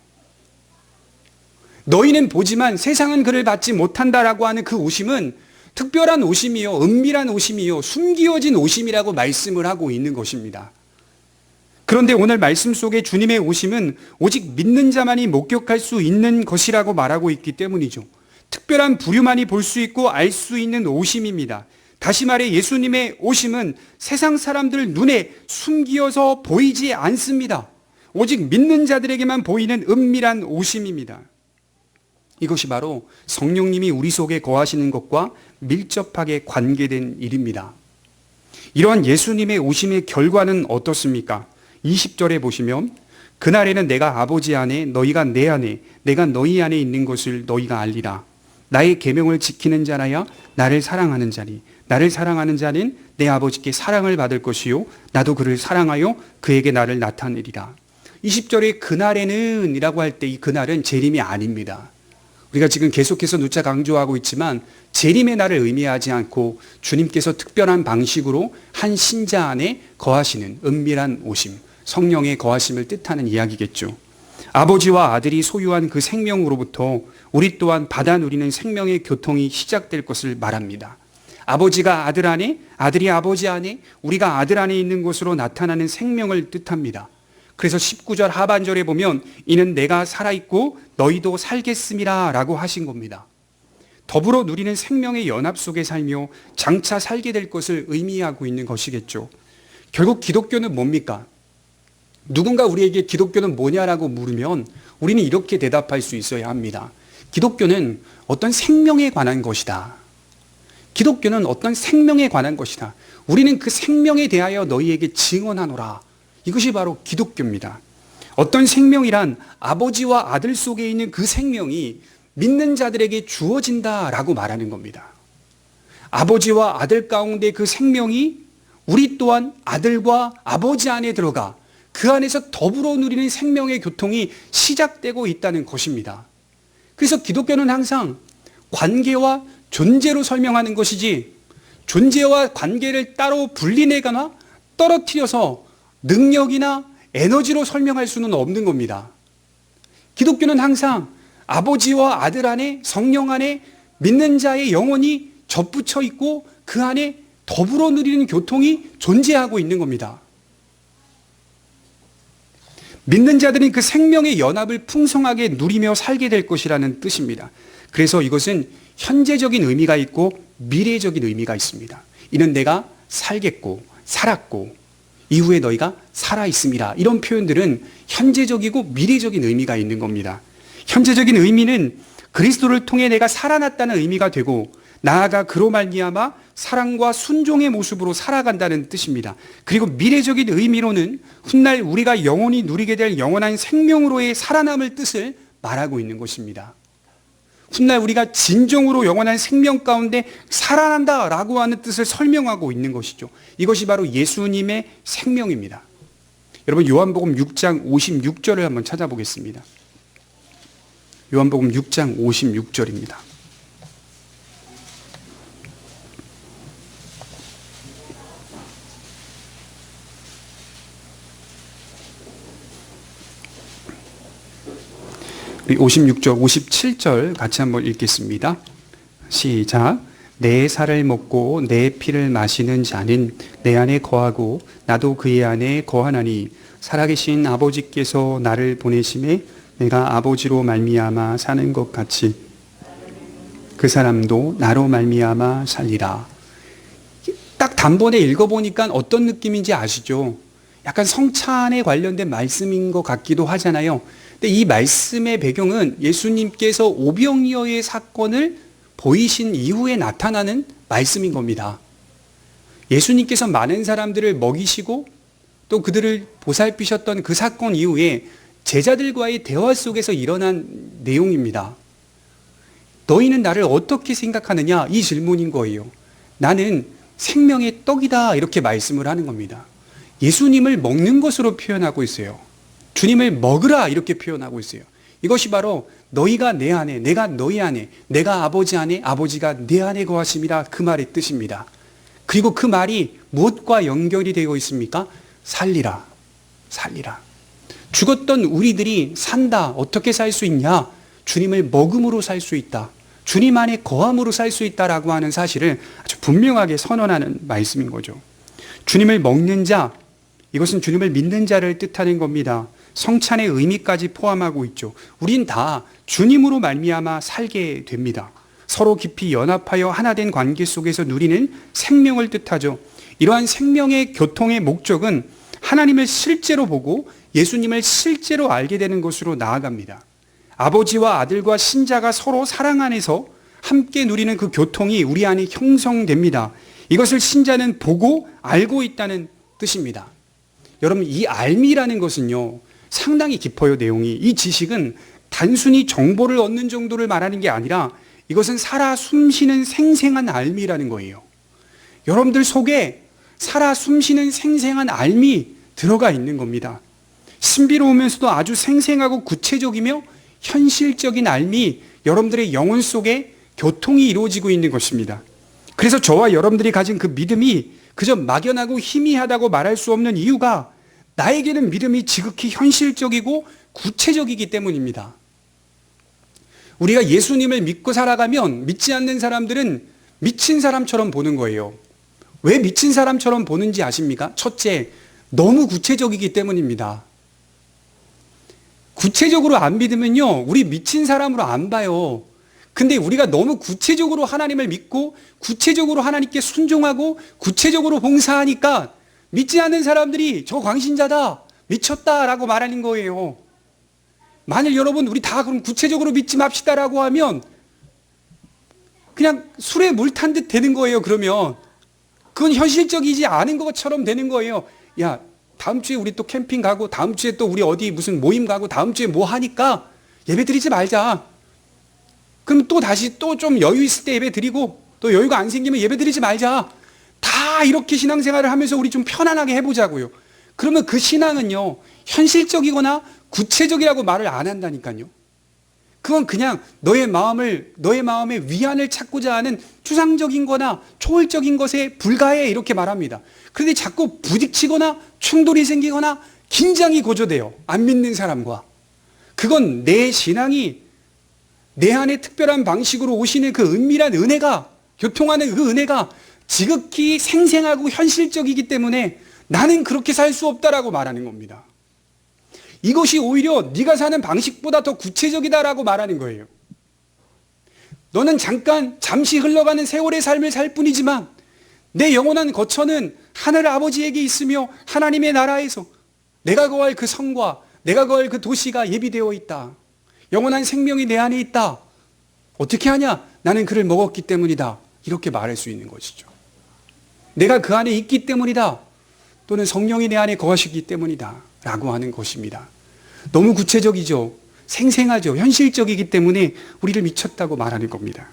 너희는 보지만 세상은 그를 받지 못한다라고 하는 그 오심은 특별한 오심이요, 은밀한 오심이요, 숨기어진 오심이라고 말씀을 하고 있는 것입니다. 그런데 오늘 말씀 속에 주님의 오심은 오직 믿는 자만이 목격할 수 있는 것이라고 말하고 있기 때문이죠. 특별한 부류만이 볼 수 있고 알 수 있는 오심입니다. 다시 말해 예수님의 오심은 세상 사람들 눈에 숨기어서 보이지 않습니다. 오직 믿는 자들에게만 보이는 은밀한 오심입니다. 이것이 바로 성령님이 우리 속에 거하시는 것과 밀접하게 관계된 일입니다. 이러한 예수님의 오심의 결과는 어떻습니까? 20절에 보시면 그날에는 내가 아버지 안에 너희가 내 안에 내가 너희 안에 있는 것을 너희가 알리라. 나의 계명을 지키는 자라야 나를 사랑하는 자니 나를 사랑하는 자는 내 아버지께 사랑을 받을 것이요 나도 그를 사랑하여 그에게 나를 나타내리라. 20절에 그날에는 이라고 할 때 이 그날은 재림이 아닙니다. 우리가 지금 계속해서 누차 강조하고 있지만 재림의 날을 의미하지 않고 주님께서 특별한 방식으로 한 신자 안에 거하시는 은밀한 오심, 성령의 거하심을 뜻하는 이야기겠죠. 아버지와 아들이 소유한 그 생명으로부터 우리 또한 받아 누리는 생명의 교통이 시작될 것을 말합니다. 아버지가 아들 안에, 아들이 아버지 안에, 우리가 아들 안에 있는 것으로 나타나는 생명을 뜻합니다. 그래서 19절 하반절에 보면 이는 내가 살아있고 너희도 살겠음이라 라고 하신 겁니다. 더불어 누리는 생명의 연합 속에 살며 장차 살게 될 것을 의미하고 있는 것이겠죠. 결국 기독교는 뭡니까? 누군가 우리에게 기독교는 뭐냐라고 물으면 우리는 이렇게 대답할 수 있어야 합니다. 기독교는 어떤 생명에 관한 것이다. 기독교는 어떤 생명에 관한 것이다. 우리는 그 생명에 대하여 너희에게 증언하노라. 이것이 바로 기독교입니다. 어떤 생명이란 아버지와 아들 속에 있는 그 생명이 믿는 자들에게 주어진다라고 말하는 겁니다. 아버지와 아들 가운데 그 생명이 우리 또한 아들과 아버지 안에 들어가 그 안에서 더불어 누리는 생명의 교통이 시작되고 있다는 것입니다. 그래서 기독교는 항상 관계와 존재로 설명하는 것이지 존재와 관계를 따로 분리내거나 떨어뜨려서 능력이나 에너지로 설명할 수는 없는 겁니다. 기독교는 항상 아버지와 아들 안에 성령 안에 믿는 자의 영혼이 접붙여 있고 그 안에 더불어 누리는 교통이 존재하고 있는 겁니다. 믿는 자들은 그 생명의 연합을 풍성하게 누리며 살게 될 것이라는 뜻입니다. 그래서 이것은 현재적인 의미가 있고 미래적인 의미가 있습니다. 이는 내가 살겠고 살았고 이후에 너희가 살아있음이라. 이런 표현들은 현재적이고 미래적인 의미가 있는 겁니다. 현재적인 의미는 그리스도를 통해 내가 살아났다는 의미가 되고 나아가 그로 말미암아 사랑과 순종의 모습으로 살아간다는 뜻입니다. 그리고 미래적인 의미로는 훗날 우리가 영원히 누리게 될 영원한 생명으로의 살아남을 뜻을 말하고 있는 것입니다. 훗날 우리가 진정으로 영원한 생명 가운데 살아난다라고 하는 뜻을 설명하고 있는 것이죠. 이것이 바로 예수님의 생명입니다. 여러분 요한복음 6장 56절을 한번 찾아보겠습니다. 요한복음 6장 56절입니다. 우리 56절, 57절 같이 한번 읽겠습니다. 시작. 내 살을 먹고 내 피를 마시는 자는 내 안에 거하고 나도 그의 안에 거하나니 살아계신 아버지께서 나를 보내심에 내가 아버지로 말미암아 사는 것 같이 그 사람도 나로 말미암아 살리라. 딱 단번에 읽어보니까 어떤 느낌인지 아시죠? 약간 성찬에 관련된 말씀인 것 같기도 하잖아요. 근데 이 말씀의 배경은 예수님께서 오병이어의 사건을 보이신 이후에 나타나는 말씀인 겁니다. 예수님께서 많은 사람들을 먹이시고 또 그들을 보살피셨던 그 사건 이후에 제자들과의 대화 속에서 일어난 내용입니다. 너희는 나를 어떻게 생각하느냐? 이 질문인 거예요. 나는 생명의 떡이다. 이렇게 말씀을 하는 겁니다. 예수님을 먹는 것으로 표현하고 있어요. 주님을 먹으라 이렇게 표현하고 있어요. 이것이 바로 너희가 내 안에, 내가 너희 안에, 내가 아버지 안에, 아버지가 내 안에 거하심이라 그 말의 뜻입니다. 그리고 그 말이 무엇과 연결이 되어 있습니까? 살리라, 살리라. 죽었던 우리들이 산다. 어떻게 살 수 있냐? 주님을 먹음으로 살 수 있다. 주님 안에 거함으로 살 수 있다라고 하는 사실을 아주 분명하게 선언하는 말씀인 거죠. 주님을 먹는 자, 이것은 주님을 믿는 자를 뜻하는 겁니다. 성찬의 의미까지 포함하고 있죠. 우린 다 주님으로 말미암아 살게 됩니다. 서로 깊이 연합하여 하나 된 관계 속에서 누리는 생명을 뜻하죠. 이러한 생명의 교통의 목적은 하나님을 실제로 보고 예수님을 실제로 알게 되는 것으로 나아갑니다. 아버지와 아들과 신자가 서로 사랑 안에서 함께 누리는 그 교통이 우리 안에 형성됩니다. 이것을 신자는 보고 알고 있다는 뜻입니다. 여러분, 이 알미라는 것은요, 상당히 깊어요, 내용이. 이 지식은 단순히 정보를 얻는 정도를 말하는 게 아니라 이것은 살아 숨쉬는 생생한 알미라는 거예요. 여러분들 속에 살아 숨쉬는 생생한 알미 들어가 있는 겁니다. 신비로우면서도 아주 생생하고 구체적이며 현실적인 알미, 여러분들의 영혼 속에 교통이 이루어지고 있는 것입니다. 그래서 저와 여러분들이 가진 그 믿음이 그저 막연하고 희미하다고 말할 수 없는 이유가 나에게는 믿음이 지극히 현실적이고 구체적이기 때문입니다. 우리가 예수님을 믿고 살아가면 믿지 않는 사람들은 미친 사람처럼 보는 거예요. 왜 미친 사람처럼 보는지 아십니까? 첫째, 너무 구체적이기 때문입니다. 구체적으로 안 믿으면요, 우리 미친 사람으로 안 봐요. 근데 우리가 너무 구체적으로 하나님을 믿고 구체적으로 하나님께 순종하고 구체적으로 봉사하니까 믿지 않는 사람들이 저 광신자다, 미쳤다라고 말하는 거예요. 만일 여러분 우리 다 그럼 구체적으로 믿지 맙시다라고 하면 그냥 술에 물 탄 듯 되는 거예요. 그러면 그건 현실적이지 않은 것처럼 되는 거예요. 야, 다음 주에 우리 또 캠핑 가고 다음 주에 또 우리 어디 무슨 모임 가고 다음 주에 뭐 하니까 예배 드리지 말자. 그럼 또 다시 또 좀 여유 있을 때 예배 드리고 또 여유가 안 생기면 예배 드리지 말자. 다 이렇게 신앙생활을 하면서 우리 좀 편안하게 해보자고요. 그러면 그 신앙은요, 현실적이거나 구체적이라고 말을 안 한다니까요. 그건 그냥 너의 마음에 위안을 찾고자 하는 추상적인 거나 초월적인 것에 불과해 이렇게 말합니다. 그런데 자꾸 부딪히거나 충돌이 생기거나 긴장이 고조돼요. 안 믿는 사람과. 그건 내 신앙이 내 안에 특별한 방식으로 오시는 그 은밀한 은혜가, 교통하는 그 은혜가 지극히 생생하고 현실적이기 때문에 나는 그렇게 살 수 없다라고 말하는 겁니다. 이것이 오히려 네가 사는 방식보다 더 구체적이다라고 말하는 거예요. 너는 잠시 흘러가는 세월의 삶을 살 뿐이지만 내 영원한 거처는 하늘 아버지에게 있으며 하나님의 나라에서 내가 거할 그 성과 내가 거할 그 도시가 예비되어 있다. 영원한 생명이 내 안에 있다. 어떻게 하냐? 나는 그를 먹었기 때문이다. 이렇게 말할 수 있는 것이죠. 내가 그 안에 있기 때문이다. 또는 성령이 내 안에 거하시기 때문이다. 라고 하는 것입니다. 너무 구체적이죠. 생생하죠. 현실적이기 때문에 우리를 미쳤다고 말하는 겁니다.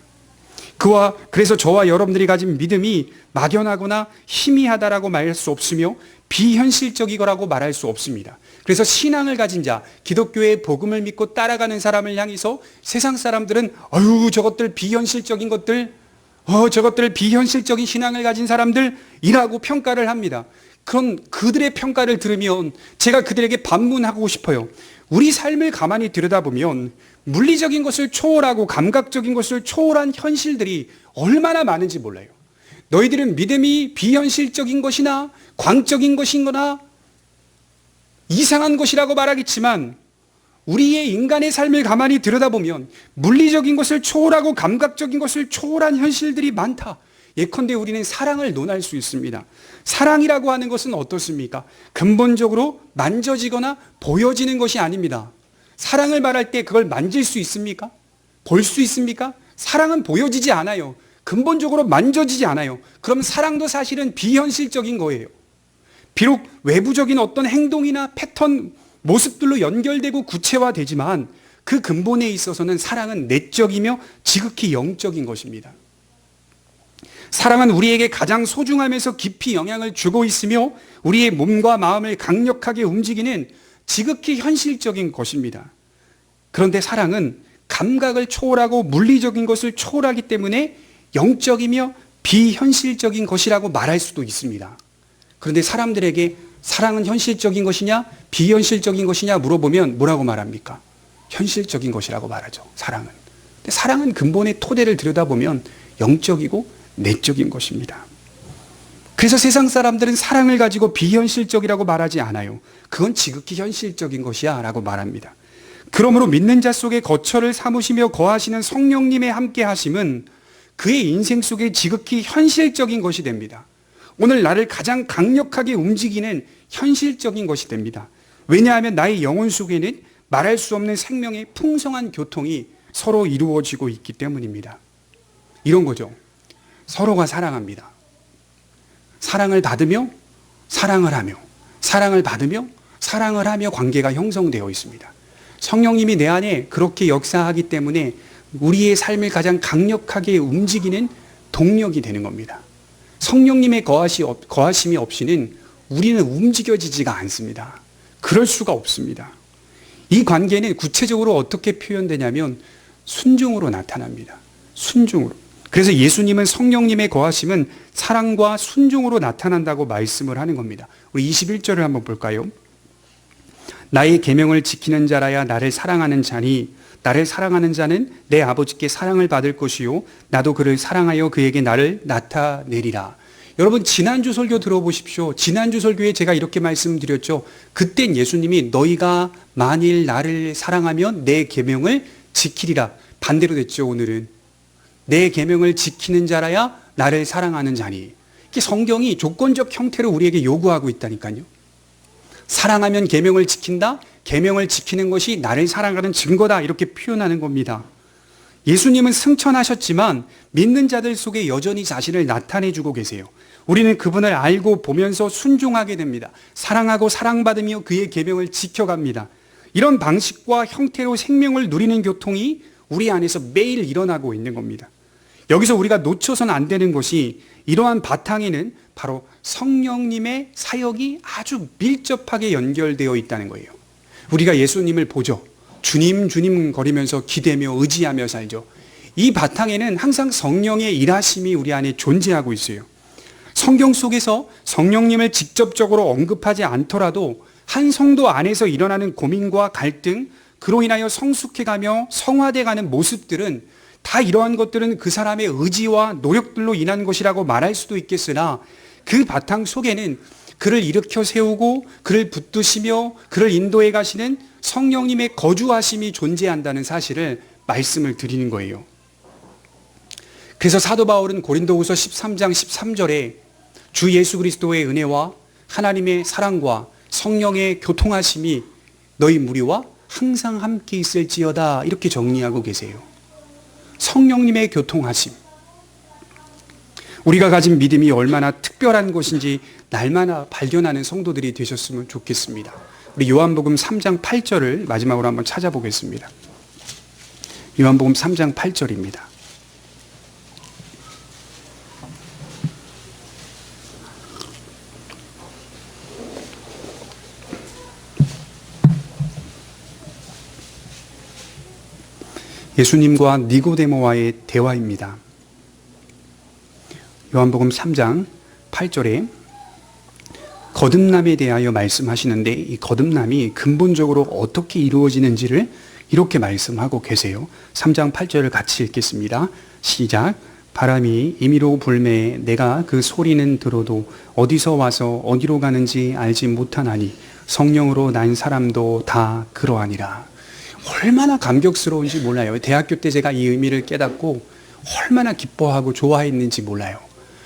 그래서 저와 여러분들이 가진 믿음이 막연하거나 희미하다라고 말할 수 없으며 비현실적이거라고 말할 수 없습니다. 그래서 신앙을 가진 자, 기독교의 복음을 믿고 따라가는 사람을 향해서 세상 사람들은 저것들 비현실적인 것들, 저것들 비현실적인 신앙을 가진 사람들이라고 평가를 합니다. 그런 그들의 평가를 들으면 제가 그들에게 반문하고 싶어요. 우리 삶을 가만히 들여다보면 물리적인 것을 초월하고 감각적인 것을 초월한 현실들이 얼마나 많은지 몰라요. 너희들은 믿음이 비현실적인 것이나 광적인 것이거나 이상한 것이라고 말하겠지만 우리의 인간의 삶을 가만히 들여다보면 물리적인 것을 초월하고 감각적인 것을 초월한 현실들이 많다. 예컨대 우리는 사랑을 논할 수 있습니다. 사랑이라고 하는 것은 어떻습니까? 근본적으로 만져지거나 보여지는 것이 아닙니다. 사랑을 말할 때 그걸 만질 수 있습니까? 볼 수 있습니까? 사랑은 보여지지 않아요. 근본적으로 만져지지 않아요. 그럼 사랑도 사실은 비현실적인 거예요. 비록 외부적인 어떤 행동이나 패턴, 모습들로 연결되고 구체화되지만 그 근본에 있어서는 사랑은 내적이며 지극히 영적인 것입니다. 사랑은 우리에게 가장 소중하면서 깊이 영향을 주고 있으며 우리의 몸과 마음을 강력하게 움직이는 지극히 현실적인 것입니다. 그런데 사랑은 감각을 초월하고 물리적인 것을 초월하기 때문에 영적이며 비현실적인 것이라고 말할 수도 있습니다. 그런데 사람들에게 사랑은 현실적인 것이냐 비현실적인 것이냐 물어보면 뭐라고 말합니까? 현실적인 것이라고 말하죠. 사랑은. 근데 사랑은 근본의 토대를 들여다보면 영적이고 내적인 것입니다. 그래서 세상 사람들은 사랑을 가지고 비현실적이라고 말하지 않아요. 그건 지극히 현실적인 것이야 라고 말합니다. 그러므로 믿는 자 속에 거처를 삼으시며 거하시는 성령님의 함께 하심은 그의 인생 속에 지극히 현실적인 것이 됩니다. 오늘 나를 가장 강력하게 움직이는 현실적인 것이 됩니다. 왜냐하면 나의 영혼 속에는 말할 수 없는 생명의 풍성한 교통이 서로 이루어지고 있기 때문입니다. 이런 거죠. 서로가 사랑합니다. 사랑을 받으며 사랑을 하며 사랑을 받으며 사랑을 하며 관계가 형성되어 있습니다. 성령님이 내 안에 그렇게 역사하기 때문에 우리의 삶을 가장 강력하게 움직이는 동력이 되는 겁니다. 성령님의 거하심이 없이는 우리는 움직여지지가 않습니다. 그럴 수가 없습니다. 이 관계는 구체적으로 어떻게 표현되냐면 순종으로 나타납니다. 순종으로. 그래서 예수님은 성령님의 거하심은 사랑과 순종으로 나타난다고 말씀을 하는 겁니다. 우리 21절을 한번 볼까요? 나의 계명을 지키는 자라야 나를 사랑하는 자니 나를 사랑하는 자는 내 아버지께 사랑을 받을 것이요 나도 그를 사랑하여 그에게 나를 나타내리라. 여러분 지난주 설교 들어보십시오. 지난주 설교에 제가 이렇게 말씀드렸죠. 그땐 예수님이 너희가 만일 나를 사랑하면 내 계명을 지키리라. 반대로 됐죠. 오늘은 내 계명을 지키는 자라야 나를 사랑하는 자니. 이게 성경이 조건적 형태로 우리에게 요구하고 있다니까요. 사랑하면 계명을 지킨다. 계명을 지키는 것이 나를 사랑하는 증거다. 이렇게 표현하는 겁니다. 예수님은 승천하셨지만 믿는 자들 속에 여전히 자신을 나타내주고 계세요. 우리는 그분을 알고 보면서 순종하게 됩니다. 사랑하고 사랑받으며 그의 계명을 지켜갑니다. 이런 방식과 형태로 생명을 누리는 교통이 우리 안에서 매일 일어나고 있는 겁니다. 여기서 우리가 놓쳐서는 안 되는 것이 이러한 바탕에는 바로 성령님의 사역이 아주 밀접하게 연결되어 있다는 거예요. 우리가 예수님을 보죠. 주님 주님 거리면서 기대며 의지하며 살죠. 이 바탕에는 항상 성령의 일하심이 우리 안에 존재하고 있어요. 성경 속에서 성령님을 직접적으로 언급하지 않더라도 한 성도 안에서 일어나는 고민과 갈등, 그로 인하여 성숙해가며 성화돼가는 모습들은 다 이러한 것들은 그 사람의 의지와 노력들로 인한 것이라고 말할 수도 있겠으나 그 바탕 속에는 그를 일으켜 세우고 그를 붙드시며 그를 인도해 가시는 성령님의 거주하심이 존재한다는 사실을 말씀을 드리는 거예요. 그래서 사도 바울은 고린도후서 13장 13절에 주 예수 그리스도의 은혜와 하나님의 사랑과 성령의 교통하심이 너희 무리와 항상 함께 있을지어다 이렇게 정리하고 계세요. 성령님의 교통하심. 우리가 가진 믿음이 얼마나 특별한 것인지 날마다 발견하는 성도들이 되셨으면 좋겠습니다. 우리 요한복음 3장 8절을 마지막으로 한번 찾아보겠습니다. 요한복음 3장 8절입니다. 예수님과 니고데모와의 대화입니다. 요한복음 3장 8절에 거듭남에 대하여 말씀하시는데 이 거듭남이 근본적으로 어떻게 이루어지는지를 이렇게 말씀하고 계세요. 3장 8절을 같이 읽겠습니다. 시작. 바람이 임의로 불매 내가 그 소리는 들어도 어디서 와서 어디로 가는지 알지 못하나니 성령으로 난 사람도 다 그러하니라. 얼마나 감격스러운지 몰라요. 대학교 때 제가 이 의미를 깨닫고 얼마나 기뻐하고 좋아했는지 몰라요.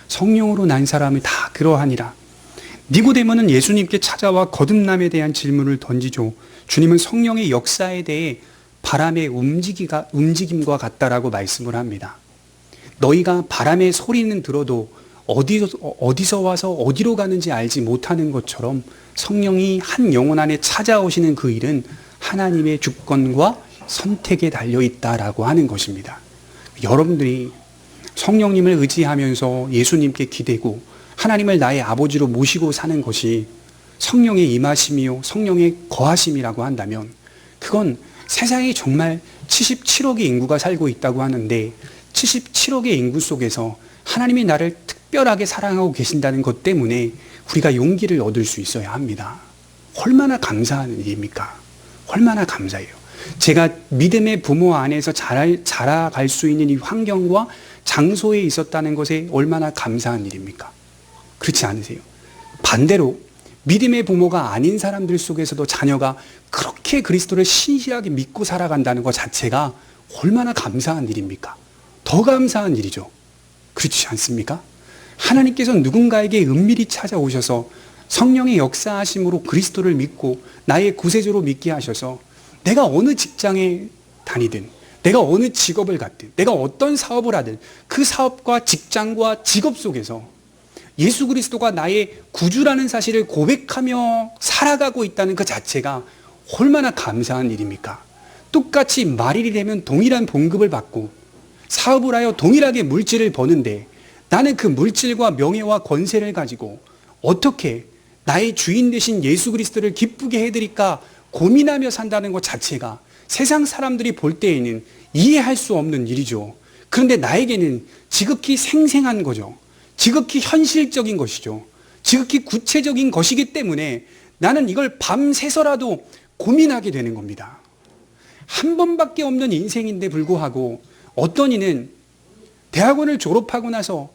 성령으로 난 사람이 다 그러하니라. 니고데모는 예수님께 찾아와 거듭남에 대한 질문을 던지죠. 주님은 성령의 역사에 대해 바람의 움직임과 같다라고 말씀을 합니다. 너희가 바람의 소리는 들어도 어디서 와서 어디로 가는지 알지 못하는 것처럼 성령이 한 영혼 안에 찾아오시는 그 일은 하나님의 주권과 선택에 달려있다라고 하는 것입니다. 여러분들이 성령님을 의지하면서 예수님께 기대고 하나님을 나의 아버지로 모시고 사는 것이 성령의 임하심이요 성령의 거하심이라고 한다면 그건 세상에 정말 77억의 인구가 살고 있다고 하는데 77억의 인구 속에서 하나님이 나를 특별하게 사랑하고 계신다는 것 때문에 우리가 용기를 얻을 수 있어야 합니다. 얼마나 감사한 일입니까? 얼마나 감사해요. 제가 믿음의 부모 안에서 자라갈 수 있는 이 환경과 장소에 있었다는 것에 얼마나 감사한 일입니까? 그렇지 않으세요? 반대로 믿음의 부모가 아닌 사람들 속에서도 자녀가 그렇게 그리스도를 신실하게 믿고 살아간다는 것 자체가 얼마나 감사한 일입니까? 더 감사한 일이죠. 그렇지 않습니까? 하나님께서 누군가에게 은밀히 찾아오셔서 성령의 역사하심으로 그리스도를 믿고 나의 구세주로 믿게 하셔서 내가 어느 직장에 다니든 내가 어느 직업을 갖든 내가 어떤 사업을 하든 그 사업과 직장과 직업 속에서 예수 그리스도가 나의 구주라는 사실을 고백하며 살아가고 있다는 그 자체가 얼마나 감사한 일입니까? 똑같이 말일이 되면 동일한 봉급을 받고 사업을 하여 동일하게 물질을 버는데 나는 그 물질과 명예와 권세를 가지고 어떻게 나의 주인 되신 예수 그리스도를 기쁘게 해드릴까 고민하며 산다는 것 자체가 세상 사람들이 볼 때에는 이해할 수 없는 일이죠. 그런데 나에게는 지극히 생생한 거죠. 지극히 현실적인 것이죠. 지극히 구체적인 것이기 때문에 나는 이걸 밤새서라도 고민하게 되는 겁니다. 한 번밖에 없는 인생인데 불구하고 어떤 이는 대학원을 졸업하고 나서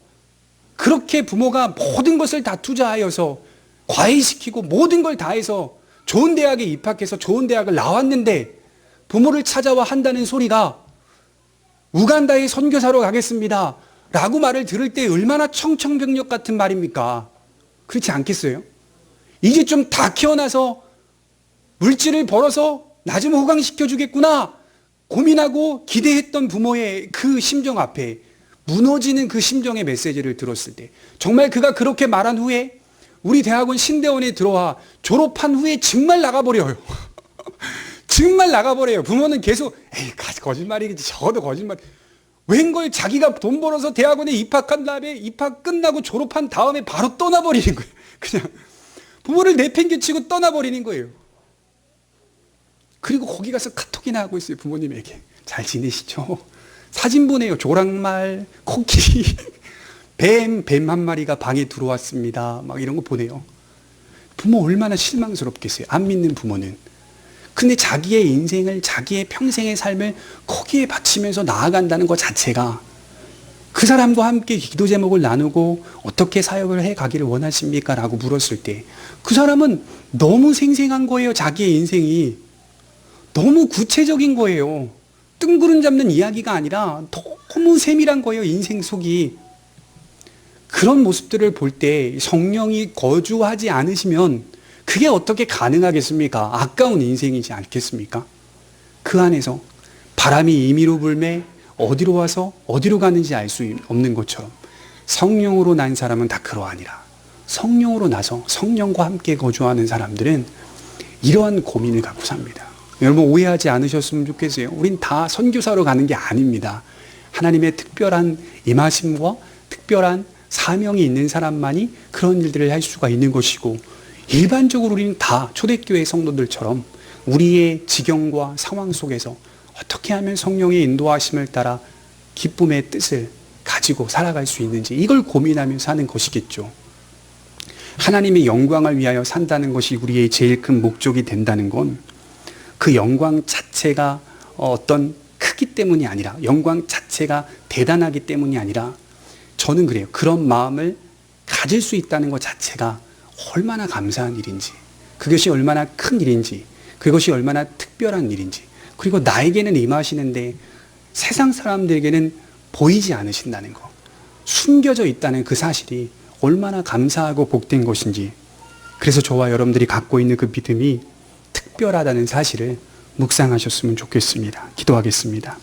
그렇게 부모가 모든 것을 다 투자하여서 과외시키고 모든 걸 다해서 좋은 대학에 입학해서 좋은 대학을 나왔는데 부모를 찾아와 한다는 소리가 우간다에 선교사로 가겠습니다 라고 말을 들을 때 얼마나 청천벽력 같은 말입니까? 그렇지 않겠어요? 이제 좀 다 키워나서 물질을 벌어서 나 좀 호강시켜주겠구나 고민하고 기대했던 부모의 그 심정 앞에 무너지는 그 심정의 메시지를 들었을 때, 정말 그가 그렇게 말한 후에 우리 대학원 신대원에 들어와 졸업한 후에 정말 나가버려요. 정말 나가버려요. 부모는 계속 에이 거짓말이겠지, 저도 거짓말. 웬걸 자기가 돈 벌어서 대학원에 입학한 다음에 입학 끝나고 졸업한 다음에 바로 떠나버리는 거예요. 그냥 부모를 내팽개치고 떠나버리는 거예요. 그리고 거기 가서 카톡이나 하고 있어요. 부모님에게 잘 지내시죠? 사진 보내요. 조랑말, 코끼리, 뱀 한 마리가 방에 들어왔습니다. 막 이런 거 보내요. 부모 얼마나 실망스럽겠어요. 안 믿는 부모는. 근데 자기의 인생을, 자기의 평생의 삶을 거기에 바치면서 나아간다는 것 자체가, 그 사람과 함께 기도 제목을 나누고 어떻게 사역을 해 가기를 원하십니까? 라고 물었을 때 그 사람은 너무 생생한 거예요. 자기의 인생이 너무 구체적인 거예요. 뜬구름 잡는 이야기가 아니라 너무 세밀한 거예요. 인생 속이. 그런 모습들을 볼 때 성령이 거주하지 않으시면 그게 어떻게 가능하겠습니까? 아까운 인생이지 않겠습니까? 그 안에서 바람이 임의로 불매 어디로 와서 어디로 가는지 알 수 없는 것처럼 성령으로 난 사람은 다 그러하니라. 성령으로 나서 성령과 함께 거주하는 사람들은 이러한 고민을 갖고 삽니다. 여러분 오해하지 않으셨으면 좋겠어요. 우린 다 선교사로 가는 게 아닙니다. 하나님의 특별한 임하심과 특별한 사명이 있는 사람만이 그런 일들을 할 수가 있는 것이고, 일반적으로 우리는 다 초대교회 성도들처럼 우리의 지경과 상황 속에서 어떻게 하면 성령의 인도하심을 따라 기쁨의 뜻을 가지고 살아갈 수 있는지, 이걸 고민하며 사는 것이겠죠. 하나님의 영광을 위하여 산다는 것이 우리의 제일 큰 목적이 된다는 건 그 영광 자체가 어떤 크기 때문이 아니라, 영광 자체가 대단하기 때문이 아니라, 저는 그래요. 그런 마음을 가질 수 있다는 것 자체가 얼마나 감사한 일인지, 그것이 얼마나 큰 일인지, 그것이 얼마나 특별한 일인지, 그리고 나에게는 임하시는데 세상 사람들에게는 보이지 않으신다는 것, 숨겨져 있다는 그 사실이 얼마나 감사하고 복된 것인지, 그래서 저와 여러분들이 갖고 있는 그 믿음이 특별하다는 사실을 묵상하셨으면 좋겠습니다. 기도하겠습니다.